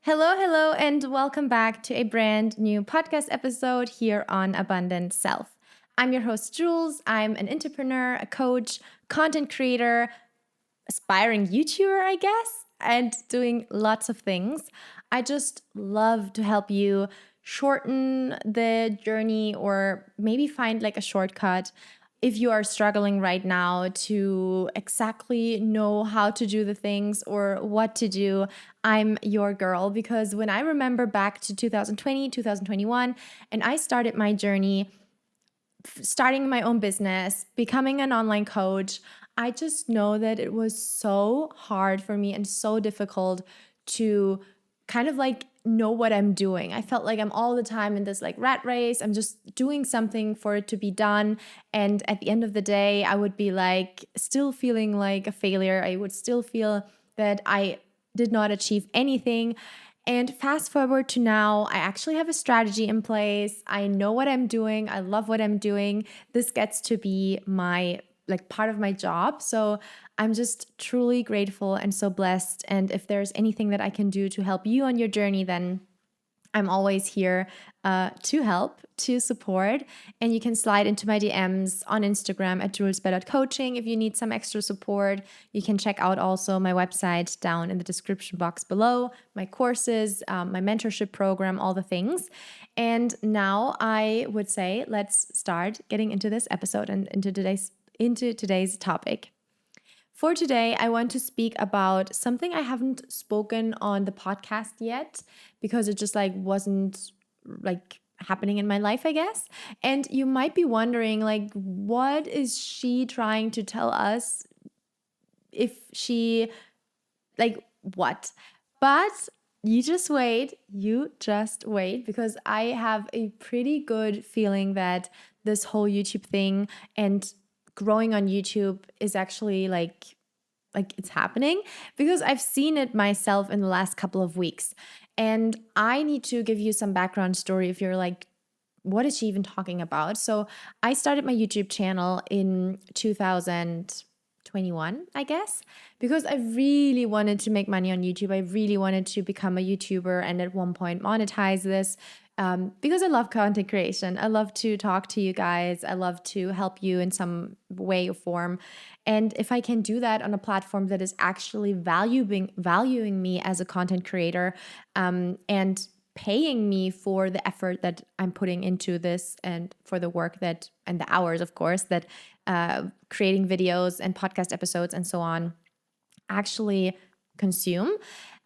Hello, and welcome back to a brand new podcast episode here on Abundant Self. I'm your host, Jules. I'm an entrepreneur, a coach, content creator, aspiring YouTuber, I guess, and doing lots of things. I just love to help you shorten the journey or maybe find like a shortcut if you are struggling right now to exactly know how to do the things or what to do. I'm your girl, because when I remember back to 2020, 2021, and I started my journey starting my own business, becoming an online coach, I just know that it was so hard for me and so difficult to kind of like know what I'm doing. I felt like I'm all the time in this like rat race. I'm just doing something for it to be done. And at the end of the day, I would be like still feeling like a failure. I would still feel that I did not achieve anything. And fast forward to now, I actually have a strategy in place. I know what I'm doing. I love what I'm doing. This gets to be my like part of my job. So I'm just truly grateful and so blessed. And if there's anything that I can do to help you on your journey, then I'm always here to help, to support. And you can slide into my DMs on Instagram at julesbell.coaching if you need some extra support. You can check out also my website down in the description box below, my courses, my mentorship program, all the things. And now I would say let's start getting into this episode and into today's topic. For today, I want to speak about something I haven't spoken on the podcast yet because it just like wasn't like happening in my life, I guess. And you might be wondering like, what is she trying to tell us? If she like what? But you just wait, because I have a pretty good feeling that this whole YouTube thing and growing on YouTube is actually like it's happening, because I've seen it myself in the last couple of weeks. And I need to give you some background story if you're like, what is she even talking about? So I started my YouTube channel in 2021, I guess, because I really wanted to make money on YouTube. I really wanted to become a YouTuber and at one point monetize this. Because I love content creation. I love to talk to you guys. I love to help you in some way or form. And if I can do that on a platform that is actually valuing me as a content creator, and paying me for the effort that I'm putting into this and for the work that and the hours, of course, that creating videos and podcast episodes and so on actually consume,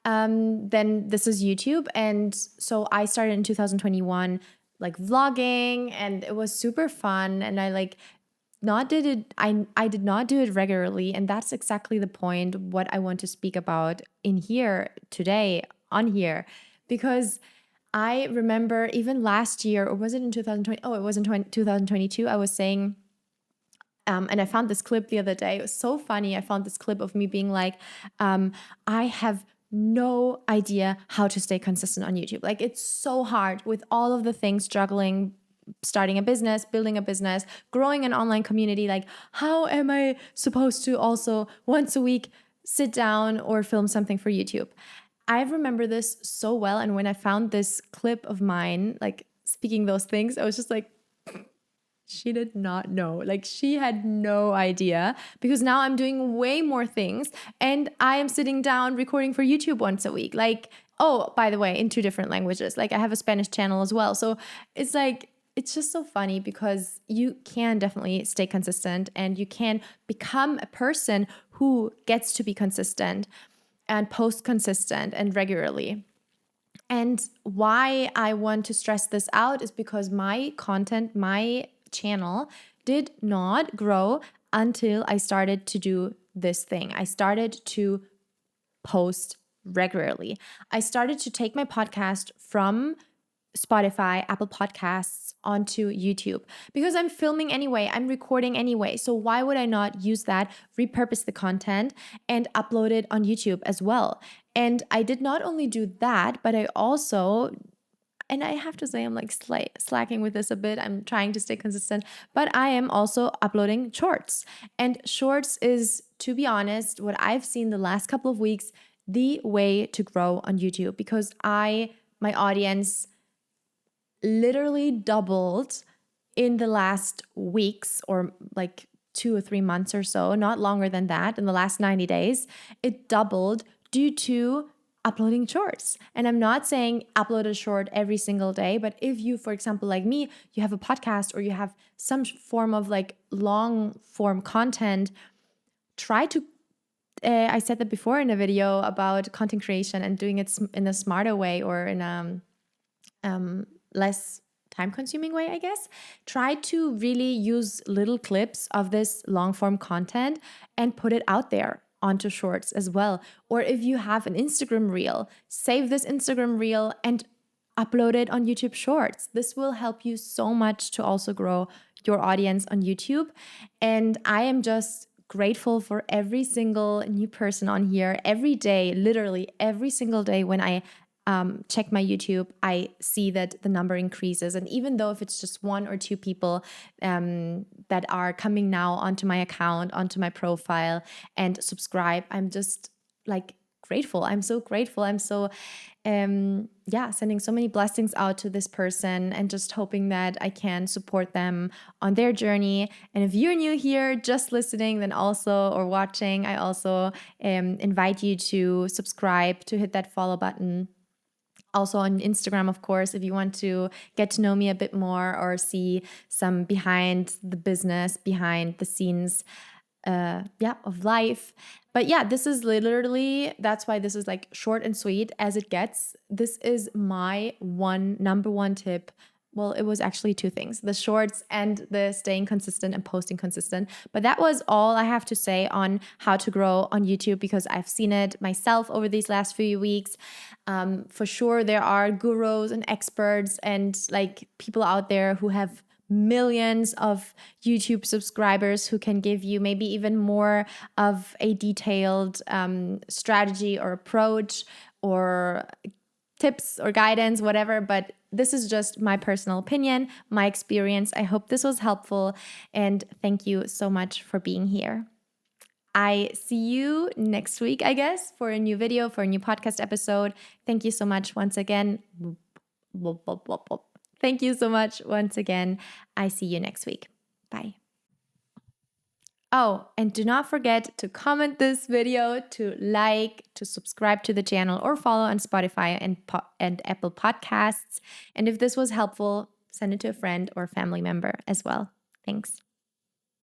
then this is YouTube. And so I started in 2021 like vlogging, and it was super fun. And I like not did it I did not do it regularly, and that's exactly the point what I want to speak about in here today on here, because I remember even last year, or was it in 2020? Oh, it was in 2022. I was saying, and I found this clip the other day. It was so funny. I found this clip of me being like, I have no idea how to stay consistent on YouTube. Like, it's so hard with all of the things juggling, starting a business, building a business, growing an online community. Like, how am I supposed to also once a week sit down or film something for YouTube? I remember this so well. And when I found this clip of mine, like speaking those things, I was just like, she did not know. Like, she had no idea, because now I'm doing way more things and I am sitting down recording for YouTube once a week. Like, oh, by the way, in 2 different languages. Like, I have a Spanish channel as well. So it's like, it's just so funny, because you can definitely stay consistent and you can become a person who gets to be consistent and post consistent and regularly. And why I want to stress this out is because my content, my channel did not grow until I started to do this thing. I started to post regularly. I started to take my podcast from Spotify, Apple Podcasts onto YouTube, because I'm filming anyway, I'm recording anyway. So why would I not use that, repurpose the content, and upload it on YouTube as well? And I did not only do that, but I also, and I have to say, I'm like slacking with this a bit. I'm trying to stay consistent, but I am also uploading shorts. And shorts is, to be honest, what I've seen the last couple of weeks, the way to grow on YouTube, because my audience literally doubled in the last weeks, or like 2 or 3 months or so, not longer than that, in the last 90 days. It doubled due to uploading shorts. And I'm not saying upload a short every single day, but if you, for example, like me, you have a podcast or you have some form of like long form content, try to I said that before in a video about content creation and doing it in a smarter way, or in a less time-consuming way, I guess. Try to really use little clips of this long-form content and put it out there onto shorts as well. Or if you have an Instagram reel, save this Instagram reel and upload it on YouTube Shorts. This will help you so much to also grow your audience on YouTube. And I am just grateful for every single new person on here. Every day, literally every single day when I check my YouTube, I see that the number increases. And even though if it's just 1 or 2 people that are coming now onto my account, onto my profile and subscribe, I'm just like grateful. I'm so grateful. I'm so, sending so many blessings out to this person and just hoping that I can support them on their journey. And if you're new here, just listening, then also, or watching, I also invite you to subscribe, to hit that follow button. Also on Instagram, of course, if you want to get to know me a bit more or see some behind the business, behind the scenes of life. But yeah, this is literally, that's why this is like short and sweet as it gets. This is my number one tip. Well, it was actually 2 things, the shorts and the staying consistent and posting consistent. But that was all I have to say on how to grow on YouTube, because I've seen it myself over these last few weeks. For sure, there are gurus and experts and like people out there who have millions of YouTube subscribers who can give you maybe even more of a detailed strategy or approach or tips or guidance, whatever. But this is just my personal opinion, my experience. I hope this was helpful, and thank you so much for being here. I see you next week, I guess, for a new video, for a new podcast episode. Thank you so much once again. Thank you so much once again. I see you next week. Bye. Oh, and do not forget to comment this video, to like, to subscribe to the channel, or follow on Spotify and Apple Podcasts. And if this was helpful, send it to a friend or family member as well. Thanks.